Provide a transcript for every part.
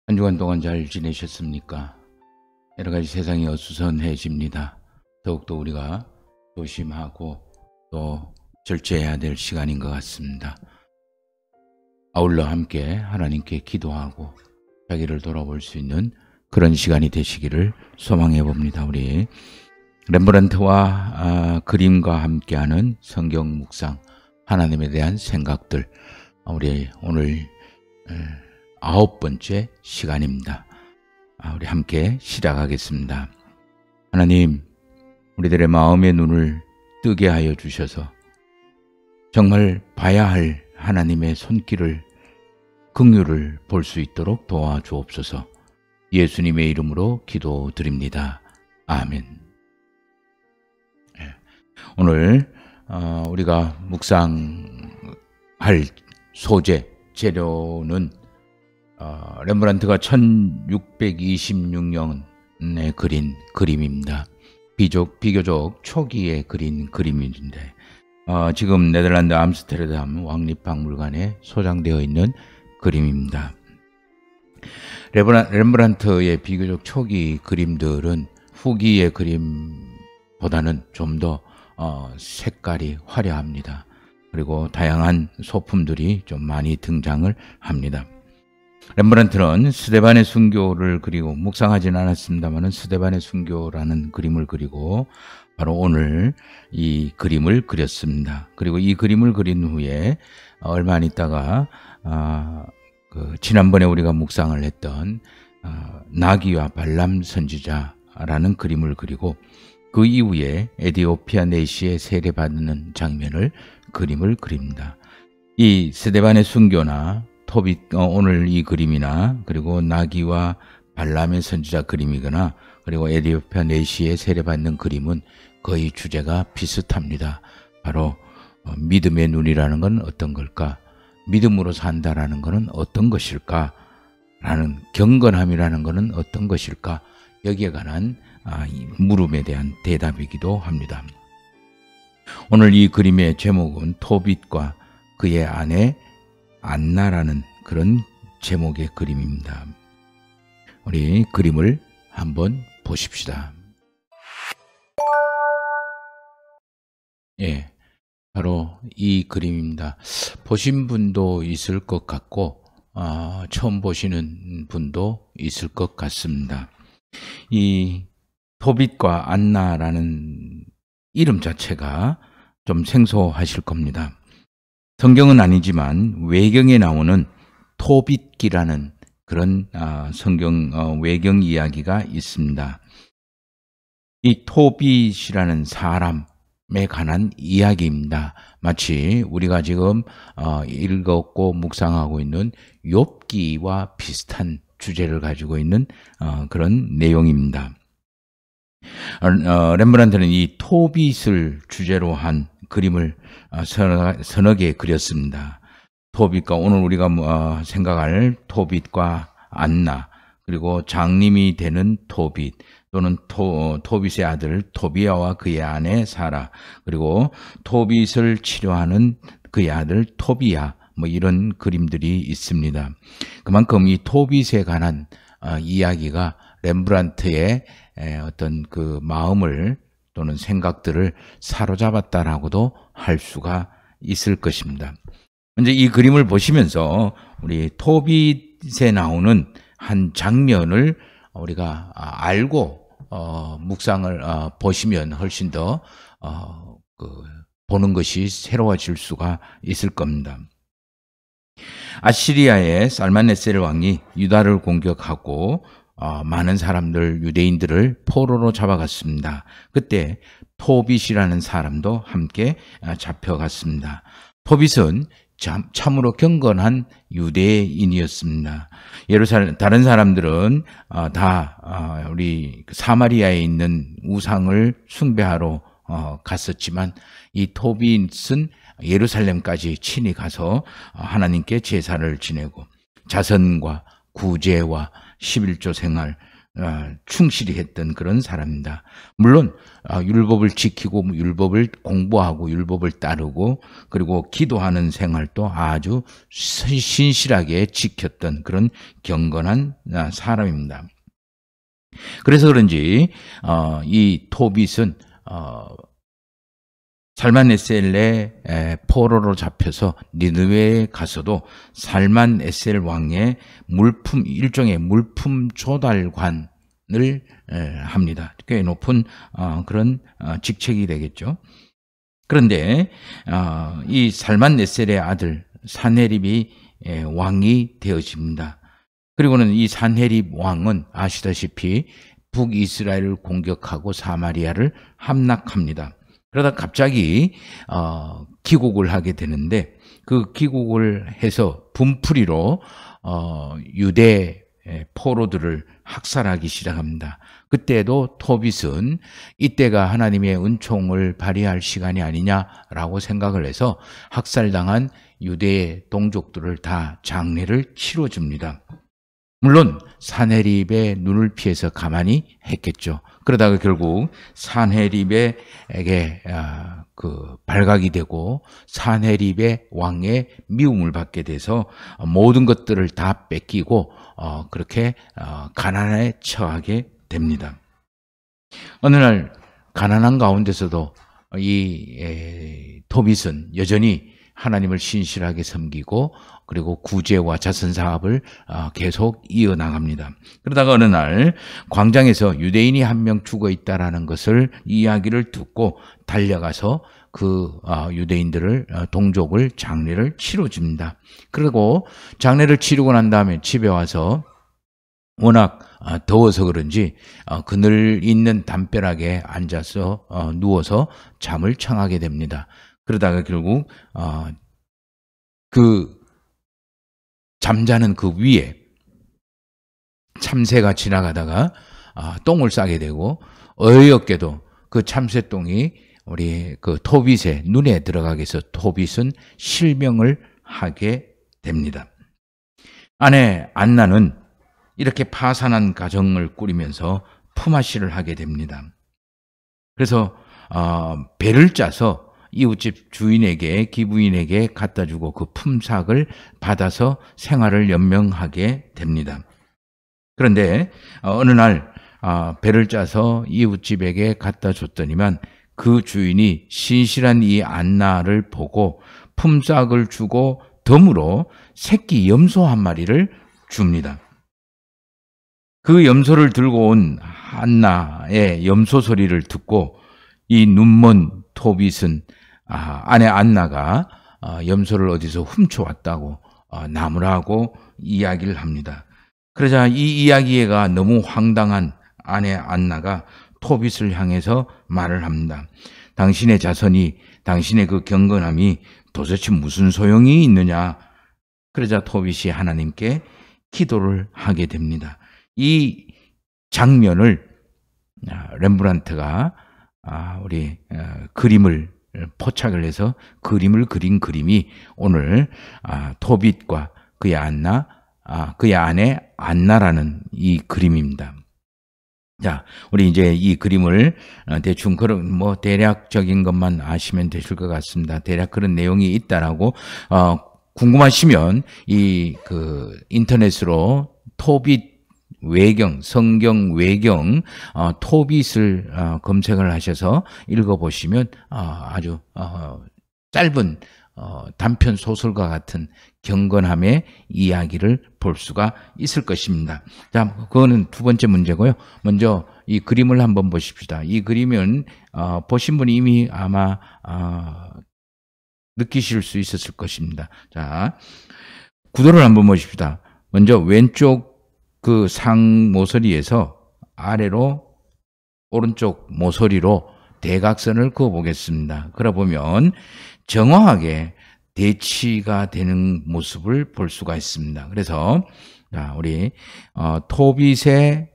한 주간 동안 잘 지내셨습니까? 여러 가지 세상이 어수선해집니다. 더욱더 우리가 조심하고 또 절제해야 될 시간인 것 같습니다. 아울러 함께 하나님께 기도하고 자기를 돌아볼 수 있는 그런 시간이 되시기를 소망해 봅니다. 우리 렘브란트와 그림과 함께하는 성경 묵상, 하나님에 대한 생각들, 우리 오늘 9번째 시간입니다. 우리 함께 시작하겠습니다. 하나님, 우리들의 마음의 눈을 뜨게 하여 주셔서 정말 봐야 할 하나님의 손길을, 긍휼을 볼 수 있도록 도와주옵소서. 예수님의 이름으로 기도드립니다. 아멘. 오늘 우리가 묵상할 소재, 재료는 렘브란트가 1626년에 그린 그림입니다. 비교적 초기에 그린 그림인데 지금 네덜란드 암스테르담 왕립박물관에 소장되어 있는 그림입니다. 렘브란트의 비교적 초기 그림들은 후기의 그림보다는 좀 더 색깔이 화려합니다. 그리고 다양한 소품들이 좀 많이 등장을 합니다. 렘브란트는 스데반의 순교를 그리고 묵상하지는 않았습니다만 스데반의 순교라는 그림을 그리고 바로 오늘 이 그림을 그렸습니다. 그리고 이 그림을 그린 후에 얼마 안 있다가 지난번에 우리가 묵상을 했던 나귀와 발람 선지자라는 그림을 그리고 그 이후에 에디오피아 내시에 세례받는 장면을 그림을 그립니다. 이 스데반의 순교나 오늘 이 그림이나 그리고 나귀와 발람의 선지자 그림이거나 그리고 에디오피아 내시에 세례받는 그림은 거의 주제가 비슷합니다. 바로 믿음의 눈이라는 건 어떤 걸까? 믿음으로 산다라는 것은 어떤 것일까? 라는 경건함이라는 것은 어떤 것일까? 여기에 관한 물음에 대한 대답이기도 합니다. 오늘 이 그림의 제목은 토빗과 그의 아내 안나라는 그런 제목의 그림입니다. 우리 그림을 한번 보십시다. 예, 바로 이 그림입니다. 보신 분도 있을 것 같고 처음 보시는 분도 있을 것 같습니다. 이 토빗과 안나라는 이름 자체가 좀 생소하실 겁니다. 성경은 아니지만 외경에 나오는 토빗기라는 그런 성경 외경 이야기가 있습니다. 이 토빗이라는 사람에 관한 이야기입니다. 마치 우리가 지금 읽었고 묵상하고 있는 욥기와 비슷한 주제를 가지고 있는 그런 내용입니다. 렘브란트는 이 토빗을 주제로 한 그림을 서너 개 그렸습니다. 토빗과 오늘 우리가 생각할 토빗과 안나, 그리고 장님이 되는 토빗, 또는 토빗의 아들 토비아와 그의 아내 사라, 그리고 토빗을 치료하는 그의 아들 토비야, 이런 그림들이 있습니다. 그만큼 이 토빗에 관한 이야기가 렘브란트의 어떤 그 마음을 또는 생각들을 사로잡았다라고도 할 수가 있을 것입니다. 이제 이 그림을 보시면서 우리 토빗에 나오는 한 장면을 우리가 알고 묵상을 보시면 훨씬 더 보는 것이 새로워질 수가 있을 겁니다. 아시리아의 살만네셀 왕이 유다를 공격하고 많은 사람들, 유대인들을 포로로 잡아갔습니다. 그때 토빗이라는 사람도 함께 잡혀갔습니다. 토빗은 참으로 경건한 유대인이었습니다. 다른 사람들은 다 우리 사마리아에 있는 우상을 숭배하러 갔었지만 이 토빗은 예루살렘까지 친히 가서 하나님께 제사를 지내고 자선과 구제와 11조 생활, 충실히 했던 그런 사람입니다. 물론 율법을 지키고 율법을 공부하고 율법을 따르고 그리고 기도하는 생활도 아주 신실하게 지켰던 그런 경건한 사람입니다. 그래서 그런지 이 토빗은 살만에셀의 포로로 잡혀서 니느웨에 가서도 살만에셀 왕의 일종의 물품 조달관을 합니다. 꽤 높은 그런 직책이 되겠죠. 그런데 이 살만에셀의 아들 산헤립이 왕이 되어집니다. 그리고는 이 산헤립 왕은 아시다시피 북이스라엘을 공격하고 사마리아를 함락합니다. 그러다 갑자기 기국을 하게 되는데 그 기국을 해서 분풀이로 유대 포로들을 학살하기 시작합니다. 그때도 토빗은 이때가 하나님의 은총을 발휘할 시간이 아니냐라고 생각을 해서 학살당한 유대의 동족들을 다 장례를 치러줍니다. 물론 산헤립의 눈을 피해서 가만히 했겠죠. 그러다가 결국 산헤립에게 발각이 되고 산헤립의 왕의 미움을 받게 돼서 모든 것들을 다 뺏기고 그렇게 가난에 처하게 됩니다. 어느 날 가난한 가운데서도 이 토빗은 여전히 하나님을 신실하게 섬기고 그리고 구제와 자선 사업을 계속 이어나갑니다. 그러다가 어느 날 광장에서 유대인이 한 명 죽어 있다라는 것을 이야기를 듣고 달려가서 그 유대인들을 동족을 장례를 치러줍니다. 그리고 장례를 치르고 난 다음에 집에 와서 워낙 더워서 그런지 그늘 있는 담벼락에 앉아서 누워서 잠을 청하게 됩니다. 그러다가 결국 그 잠자는 그 위에 참새가 지나가다가 똥을 싸게 되고 어이없게도 그 참새똥이 우리 그 토빗의 눈에 들어가게 해서 토빗은 실명을 하게 됩니다. 아내 안나는 이렇게 파산한 가정을 꾸리면서 품앗이를 하게 됩니다. 그래서 배를 짜서 이웃집 주인에게 기부인에게 갖다 주고 그 품삯을 받아서 생활을 연명하게 됩니다. 그런데 어느 날 배를 짜서 이웃집에게 갖다 줬더니만 그 주인이 신실한 이 안나를 보고 품삯을 주고 덤으로 새끼 염소 한 마리를 줍니다. 그 염소를 들고 온 안나의 염소 소리를 듣고 이 눈먼 토빗은 아내 안나가 염소를 어디서 훔쳐왔다고 나무라고 이야기를 합니다. 그러자 이 이야기가 너무 황당한 아내 안나가 토빗을 향해서 말을 합니다. 당신의 자선이, 당신의 그 경건함이 도대체 무슨 소용이 있느냐. 그러자 토빗이 하나님께 기도를 하게 됩니다. 이 장면을 렘브란트가 우리 그림을 포착을 해서 그림을 그린 그림이 오늘 토빗과 그의 안나, 그의 아내 안나라는 이 그림입니다. 자, 우리 이제 이 그림을 대충 그런 뭐 대략적인 것만 아시면 되실 것 같습니다. 대략 그런 내용이 있다라고 궁금하시면 이 그 인터넷으로 토빗 외경, 성경 외경 토빗을 검색을 하셔서 읽어보시면 아주 짧은 단편 소설과 같은 경건함의 이야기를 볼 수가 있을 것입니다. 자, 그거는 두 번째 문제고요. 먼저 이 그림을 한번 보십시다. 이 그림은 보신 분이 이미 아마 느끼실 수 있었을 것입니다. 자, 구도를 한번 보십시다. 먼저 왼쪽 그 상 모서리에서 아래로 오른쪽 모서리로 대각선을 그어 보겠습니다. 그러 보면 정확하게 대치가 되는 모습을 볼 수가 있습니다. 그래서 우리 토빗의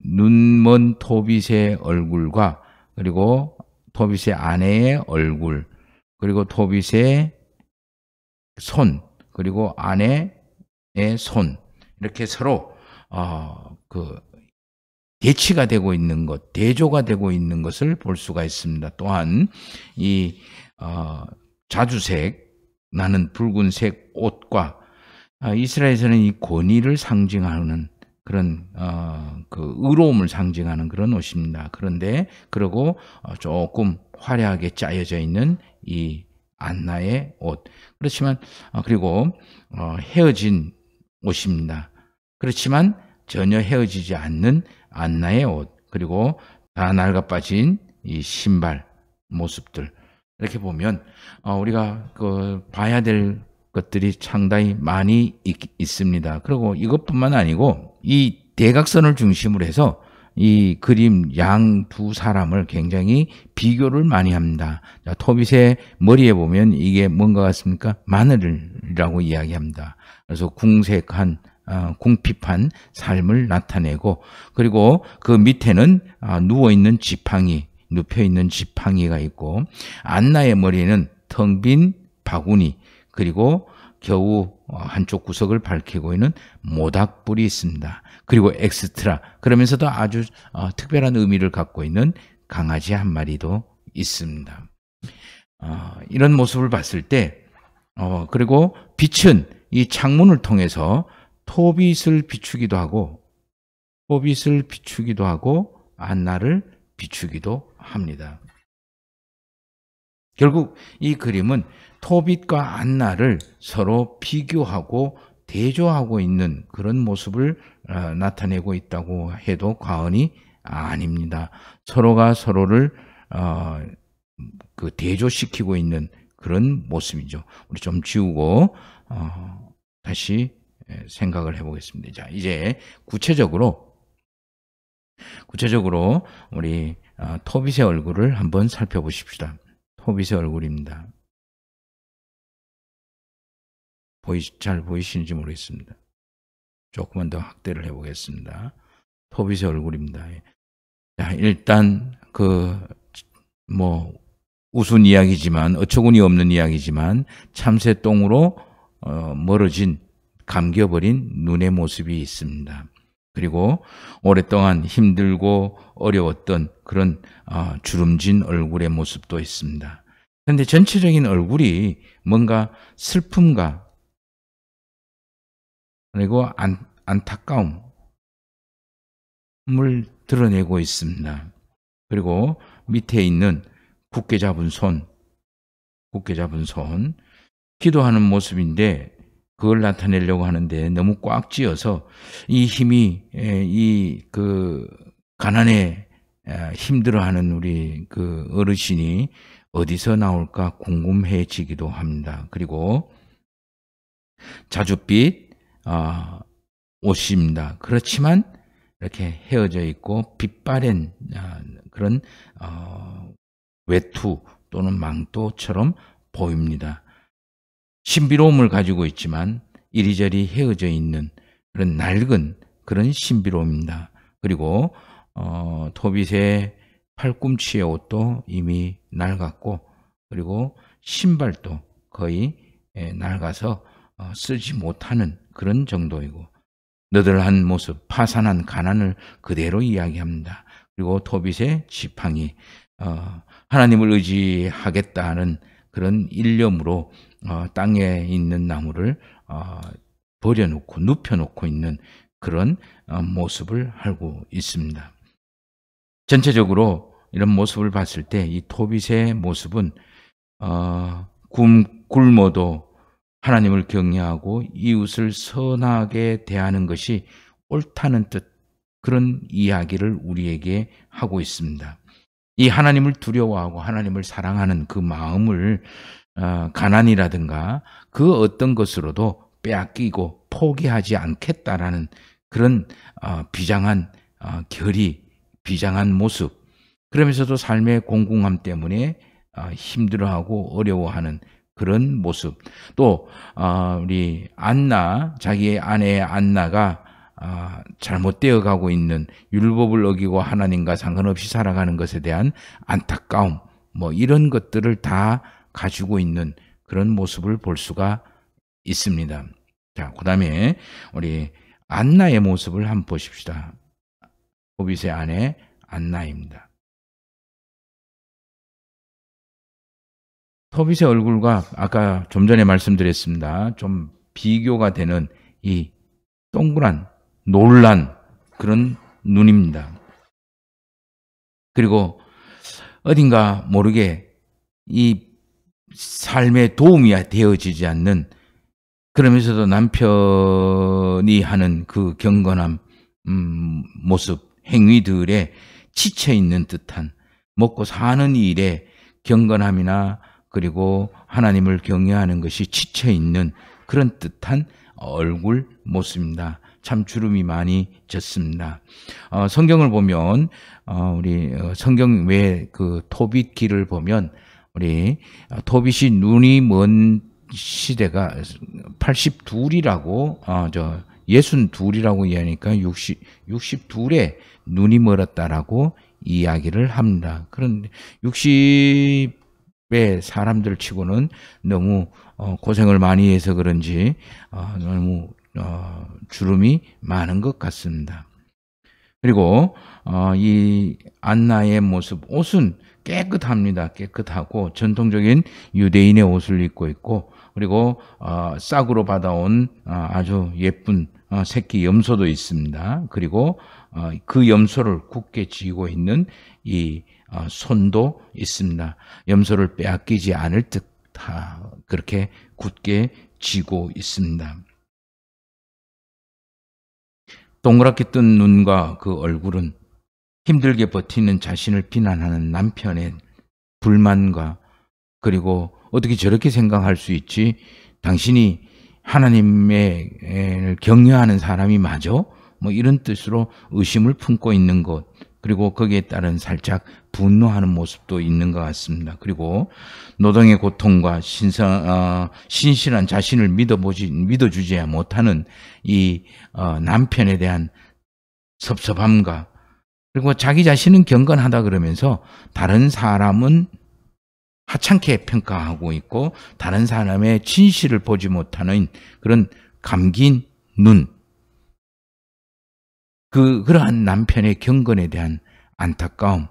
눈먼 토빗의 얼굴과 그리고 토빗의 아내의 얼굴 그리고 토빗의 손 그리고 아내의 손 이렇게 서로 대치가 되고 있는 것, 대조가 되고 있는 것을 볼 수가 있습니다. 또한 이 자주색 나는 붉은색 옷과 이스라엘에서는 이 권위를 상징하는 그런 그 의로움을 상징하는 그런 옷입니다. 그런데 그리고 조금 화려하게 짜여져 있는 이 안나의 옷. 그렇지만 그리고 헤어진 옷입니다. 그렇지만 전혀 헤어지지 않는 안나의 옷. 그리고 다 낡아 빠진 이 신발 모습들. 이렇게 보면 우리가 그 봐야 될 것들이 상당히 많이 있습니다. 그리고 이것뿐만 아니고 이 대각선을 중심으로 해서 이 그림 양 두 사람을 굉장히 비교를 많이 합니다. 자, 토빗의 머리에 보면 이게 뭔가 같습니까? 마늘이라고 이야기합니다. 그래서 궁색한 궁핍한 삶을 나타내고, 그리고 그 밑에는 누워있는 지팡이, 눕혀있는 지팡이가 있고, 안나의 머리는 텅 빈 바구니, 그리고 겨우 한쪽 구석을 밝히고 있는 모닥불이 있습니다. 그리고 엑스트라, 그러면서도 아주 특별한 의미를 갖고 있는 강아지 한 마리도 있습니다. 이런 모습을 봤을 때 그리고 빛은 이 창문을 통해서 토빗을 비추기도 하고 안나를 비추기도 합니다. 결국 이 그림은 토빗과 안나를 서로 비교하고 대조하고 있는 그런 모습을 나타내고 있다고 해도 과언이 아닙니다. 서로가 서로를 그 대조시키고 있는 그런 모습이죠. 우리 좀 지우고 다시 생각을 해보겠습니다. 자, 이제 구체적으로 우리 토빗의 얼굴을 한번 살펴보십시다. 토빗의 얼굴입니다. 잘 보이시는지 모르겠습니다. 조금만 더 확대를 해보겠습니다. 토빗의 얼굴입니다. 자, 일단 우스운 이야기지만, 어처구니 없는 이야기지만 참새똥으로 멀어진, 감겨버린 눈의 모습이 있습니다. 그리고 오랫동안 힘들고 어려웠던 그런 주름진 얼굴의 모습도 있습니다. 그런데 전체적인 얼굴이 뭔가 슬픔과 그리고 안타까움을 드러내고 있습니다. 그리고 밑에 있는 굳게 잡은 손, 기도하는 모습인데 그걸 나타내려고 하는데 너무 꽉 쥐어서 이 힘이 가난에 힘들어하는 우리 그 어르신이 어디서 나올까 궁금해지기도 합니다. 그리고 자줏빛 옷입니다. 그렇지만 이렇게 헤어져 있고 빛바랜 그런 외투 또는 망토처럼 보입니다. 신비로움을 가지고 있지만 이리저리 헤어져 있는 그런 낡은 그런 신비로움입니다. 그리고 토빗의 팔꿈치의 옷도 이미 낡았고, 그리고 신발도 거의 낡아서 쓰지 못하는 그런 정도이고, 너덜한 모습, 파산한 가난을 그대로 이야기합니다. 그리고 토빗의 지팡이, 하나님을 의지하겠다는 그런 일념으로 땅에 있는 나무를 버려놓고 눕혀놓고 있는 그런 모습을 하고 있습니다. 전체적으로 이런 모습을 봤을 때 이 토빗의 모습은 굶어도 하나님을 경외하고 이웃을 선하게 대하는 것이 옳다는 뜻, 그런 이야기를 우리에게 하고 있습니다. 이 하나님을 두려워하고 하나님을 사랑하는 그 마음을 가난이라든가 그 어떤 것으로도 빼앗기고 포기하지 않겠다라는 그런 비장한 결의, 비장한 모습, 그러면서도 삶의 공공함 때문에 힘들어하고 어려워하는 그런 모습, 또 우리 안나, 자기의 아내 안나가 잘못되어 가고 있는, 율법을 어기고 하나님과 상관없이 살아가는 것에 대한 안타까움, 이런 것들을 다 가지고 있는 그런 모습을 볼 수가 있습니다. 자, 그 다음에 우리 안나의 모습을 한번 보십시다. 토빗의 아내 안나입니다. 토빗의 얼굴과 아까 좀 전에 말씀드렸습니다. 좀 비교가 되는 이 동그란 놀란 그런 눈입니다. 그리고 어딘가 모르게 이 삶에 도움이 되어지지 않는, 그러면서도 남편이 하는 그 경건함 모습, 행위들에 지쳐있는 듯한, 먹고 사는 일에 경건함이나 그리고 하나님을 경외하는 것이 지쳐있는 그런 듯한 얼굴 모습입니다. 참 주름이 많이 졌습니다. 성경을 보면 우리 성경 외에 그 토빗 기를 보면 우리 토빗이 눈이 먼 시대가 82이라고 62이라고 이야기하니까 62에 눈이 멀었다라고 이야기를 합니다. 그런데 60의 사람들 치고는 너무 고생을 많이 해서 그런지 너무 주름이 많은 것 같습니다. 그리고 이 안나의 모습, 옷은 깨끗합니다. 깨끗하고 전통적인 유대인의 옷을 입고 있고, 그리고 싹으로 받아온 아주 예쁜 새끼 염소도 있습니다. 그리고 그 염소를 굳게 쥐고 있는 이 손도 있습니다. 염소를 빼앗기지 않을 듯 그렇게 굳게 쥐고 있습니다. 동그랗게 뜬 눈과 그 얼굴은 힘들게 버티는 자신을 비난하는 남편의 불만과, 그리고 어떻게 저렇게 생각할 수 있지? 당신이 하나님을 경외하는 사람이 맞아? 뭐 이런 뜻으로 의심을 품고 있는 것, 그리고 거기에 따른 살짝 분노하는 모습도 있는 것 같습니다. 그리고 노동의 고통과 신실한 자신을 믿어주지 못하는 이 남편에 대한 섭섭함과, 그리고 자기 자신은 경건하다 그러면서 다른 사람은 하찮게 평가하고 있고 다른 사람의 진실을 보지 못하는 그런 감긴 눈, 그러한 남편의 경건에 대한 안타까움,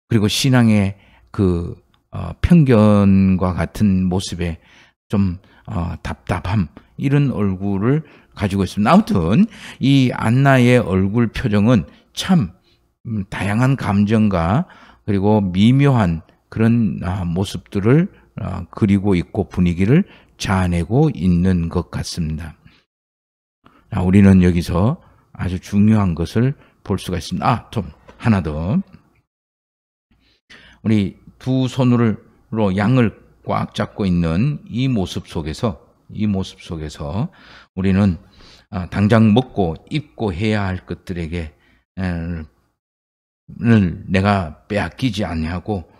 그리고 신앙의 그 편견과 같은 모습에 좀 답답함, 이런 얼굴을 가지고 있습니다. 아무튼 이 안나의 얼굴 표정은 참 다양한 감정과 그리고 미묘한 그런 모습들을 그리고 있고 분위기를 자아내고 있는 것 같습니다. 우리는 여기서 아주 중요한 것을 볼 수가 있습니다. 좀 하나 더. 우리 두 손으로 양을 꽉 잡고 있는 이 모습 속에서 우리는 당장 먹고 입고 해야 할 것들에게 내가 빼앗기지 아니하고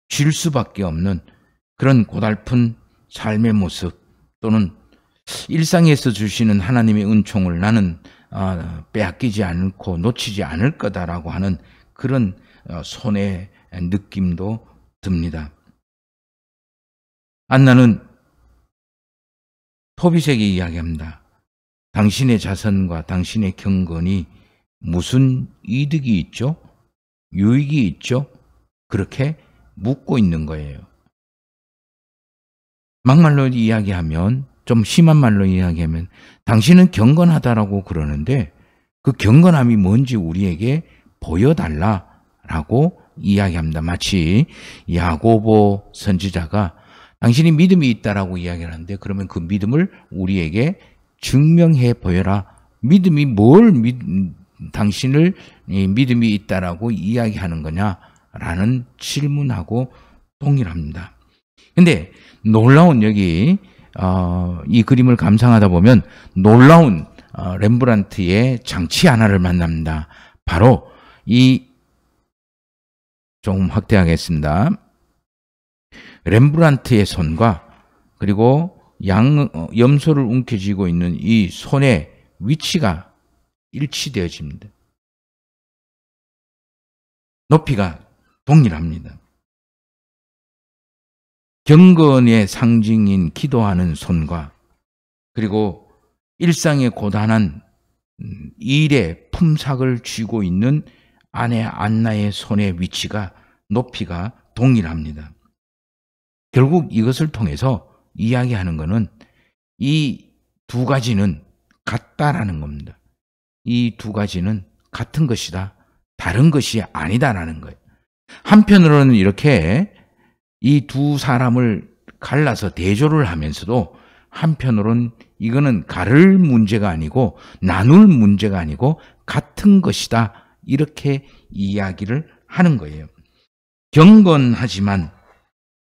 줄 수밖에 없는 그런 고달픈 삶의 모습, 또는 일상에서 주시는 하나님의 은총을 나는 빼앗기지 않고 놓치지 않을 거다라고 하는 그런 손의 느낌도 듭니다. 안나는 토빗에게 이야기합니다. 당신의 자선과 당신의 경건이 무슨 이득이 있죠? 유익이 있죠? 그렇게 묻고 있는 거예요. 막말로 이야기하면, 좀 심한 말로 이야기하면, 당신은 경건하다라고 그러는데 그 경건함이 뭔지 우리에게 보여달라라고 이야기합니다. 마치 야고보 선지자가 당신이 믿음이 있다라고 이야기를 하는데, 그러면 그 믿음을 우리에게 증명해 보여라. 믿음이 당신을 믿음이 있다라고 이야기하는 거냐라는 질문하고 동일합니다. 근데 놀라운 여기 이 그림을 감상하다 보면 놀라운 렘브란트의 장치 하나를 만납니다. 바로 조금 확대하겠습니다. 렘브란트의 손과 그리고 염소를 움켜쥐고 있는 이 손의 위치가 일치되어집니다. 높이가 동일합니다. 경건의 상징인 기도하는 손과 그리고 일상의 고단한 일에 품삯을 쥐고 있는 아내 안나의 손의 위치가 높이가 동일합니다. 결국 이것을 통해서 이야기하는 것은 이 두 가지는 같다라는 겁니다. 이 두 가지는 같은 것이다. 다른 것이 아니다라는 거예요. 한편으로는 이렇게 이 두 사람을 갈라서 대조를 하면서도 한편으로는 이거는 가를 문제가 아니고 나눌 문제가 아니고 같은 것이다. 이렇게 이야기를 하는 거예요. 경건하지만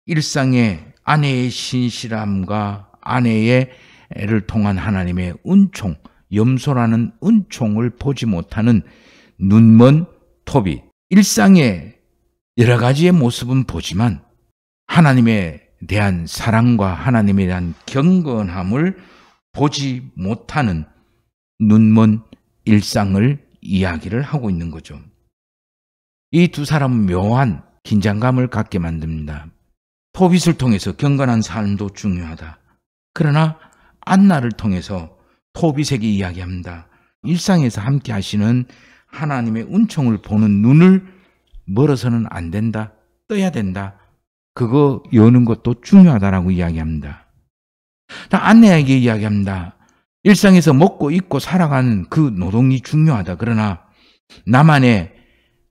일상의 아내의 신실함과 아내의 를 통한 하나님의 은총, 염소라는 은총을 보지 못하는 눈먼 토빗. 일상의 여러 가지의 모습은 보지만 하나님에 대한 사랑과 하나님에 대한 경건함을 보지 못하는 눈먼 일상을 이야기를 하고 있는 거죠. 이 두 사람은 묘한 긴장감을 갖게 만듭니다. 토빗을 통해서 경건한 삶도 중요하다. 그러나 안나를 통해서 토빗에게 이야기합니다. 일상에서 함께 하시는 하나님의 은총을 보는 눈을 멀어서는 안 된다. 떠야 된다. 그거 여는 것도 중요하다라고 이야기합니다. 안나에게 이야기합니다. 일상에서 먹고 입고 살아가는 그 노동이 중요하다. 그러나 나만의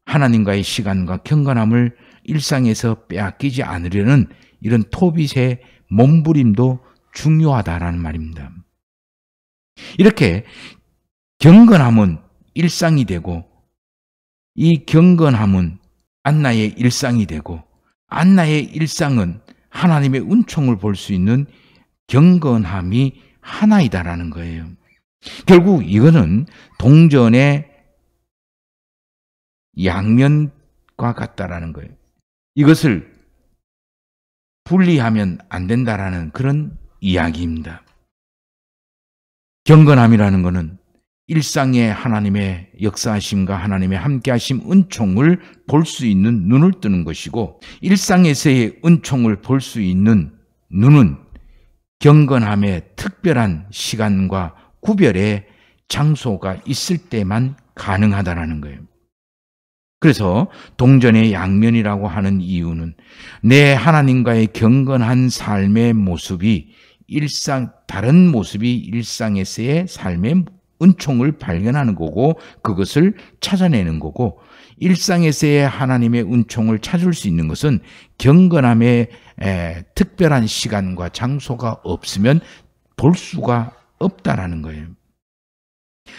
하나님과의 시간과 경건함을 일상에서 빼앗기지 않으려는 이런 토빗의 몸부림도 중요하다라는 말입니다. 이렇게 경건함은 일상이 되고 이 경건함은 안나의 일상이 되고 안나의 일상은 하나님의 은총을 볼 수 있는 경건함이 하나이다라는 거예요. 결국 이거는 동전의 양면과 같다라는 거예요. 이것을 분리하면 안 된다라는 그런 이야기입니다. 경건함이라는 것은 일상의 하나님의 역사하심과 하나님의 함께하심 은총을 볼 수 있는 눈을 뜨는 것이고 일상에서의 은총을 볼 수 있는 눈은 경건함의 특별한 시간과 구별의 장소가 있을 때만 가능하다라는 거예요. 그래서 동전의 양면이라고 하는 이유는 내 하나님과의 경건한 삶의 모습이 다른 모습이 일상에서의 삶의 은총을 발견하는 거고 그것을 찾아내는 거고 일상에서의 하나님의 은총을 찾을 수 있는 것은 경건함의 특별한 시간과 장소가 없으면 볼 수가 없다라는 거예요.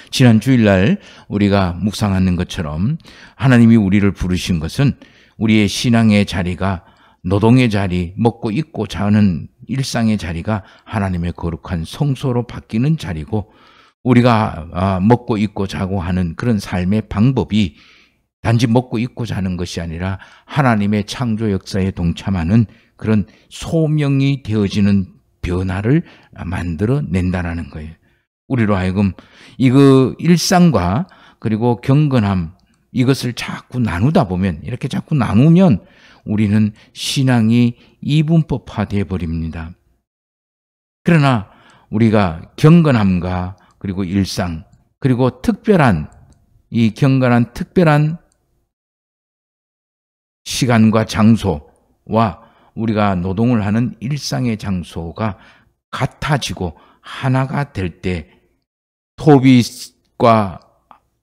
지난 주일날 우리가 묵상하는 것처럼 하나님이 우리를 부르신 것은 우리의 신앙의 자리가 노동의 자리, 먹고 입고 자는 일상의 자리가 하나님의 거룩한 성소로 바뀌는 자리고 우리가 먹고 입고 자고 하는 그런 삶의 방법이 단지 먹고 입고 자는 것이 아니라 하나님의 창조 역사에 동참하는 그런 소명이 되어지는 변화를 만들어낸다라는 거예요. 우리로 하여금 이거 일상과 그리고 경건함 이것을 자꾸 나누다 보면 이렇게 자꾸 나누면 우리는 신앙이 이분법화되어 버립니다. 그러나 우리가 경건함과 그리고 일상 그리고 특별한 이 경건한 특별한 시간과 장소와 우리가 노동을 하는 일상의 장소가 같아지고 하나가 될 때 토빗과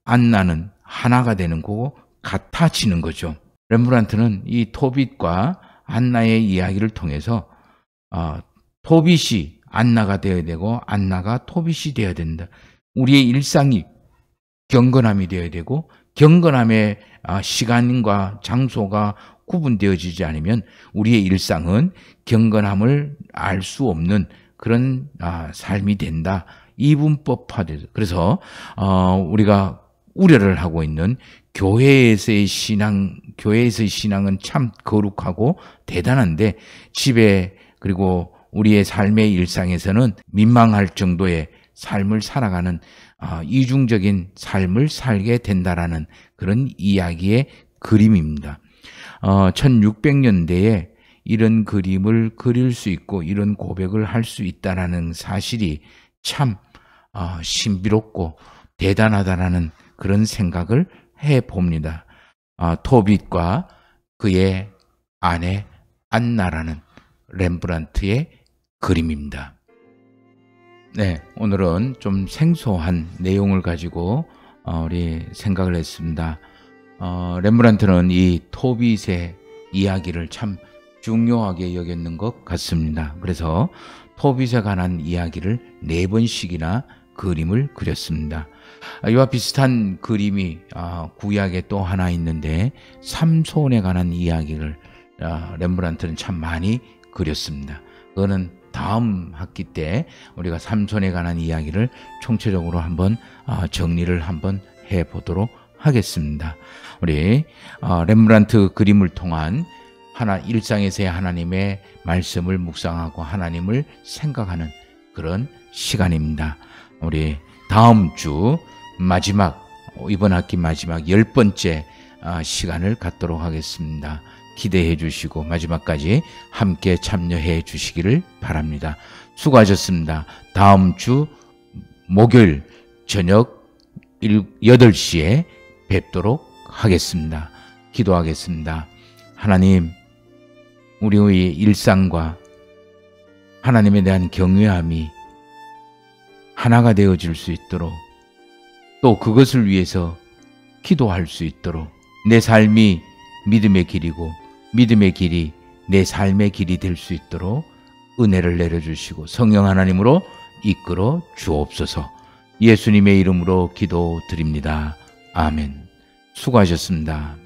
안나는 하나가 되는 거고 같아지는 거죠. 렘브란트는 이 토빗과 안나의 이야기를 통해서 토빗이 안나가 되어야 되고 안나가 토빗이 되어야 된다. 우리의 일상이 경건함이 되어야 되고 경건함의 시간과 장소가 구분되어지지 않으면 우리의 일상은 경건함을 알 수 없는 그런 삶이 된다. 이분법화돼서 그래서 우리가 우려를 하고 있는 교회에서의 신앙은 참 거룩하고 대단한데 집에 그리고 우리의 삶의 일상에서는 민망할 정도의 삶을 살아가는 이중적인 삶을 살게 된다라는 그런 이야기의 그림입니다. 1600년대에 이런 그림을 그릴 수 있고 이런 고백을 할 수 있다라는 사실이 참 신비롭고 대단하다라는 그런 생각을 해봅니다. 토빗과 그의 아내 안나라는 렘브란트의 그림입니다. 네, 오늘은 좀 생소한 내용을 가지고 우리 생각을 했습니다. 렘브란트는 이 토빗의 이야기를 참 중요하게 여겼는 것 같습니다. 그래서 토빗에 관한 이야기를 4번씩이나 그림을 그렸습니다. 이와 비슷한 그림이 구약에 또 하나 있는데 삼손에 관한 이야기를 렘브란트는 참 많이 그렸습니다. 그거는 다음 학기 때 우리가 삼손에 관한 이야기를 총체적으로 한번 정리를 한번 해보도록 하겠습니다. 우리 렘브란트 그림을 통한 일상에서의 하나님의 말씀을 묵상하고 하나님을 생각하는 그런 시간입니다. 우리 다음 주 이번 학기 마지막 10번째 시간을 갖도록 하겠습니다. 기대해 주시고 마지막까지 함께 참여해 주시기를 바랍니다. 수고하셨습니다. 다음 주 목요일 저녁 8시에 뵙도록 하겠습니다. 기도하겠습니다. 하나님, 우리의 일상과 하나님에 대한 경외함이 하나가 되어질 수 있도록, 또 그것을 위해서 기도할 수 있도록 내 삶이 믿음의 길이고 믿음의 길이 내 삶의 길이 될 수 있도록 은혜를 내려주시고 성령 하나님으로 이끌어 주옵소서. 예수님의 이름으로 기도드립니다. 아멘. 수고하셨습니다.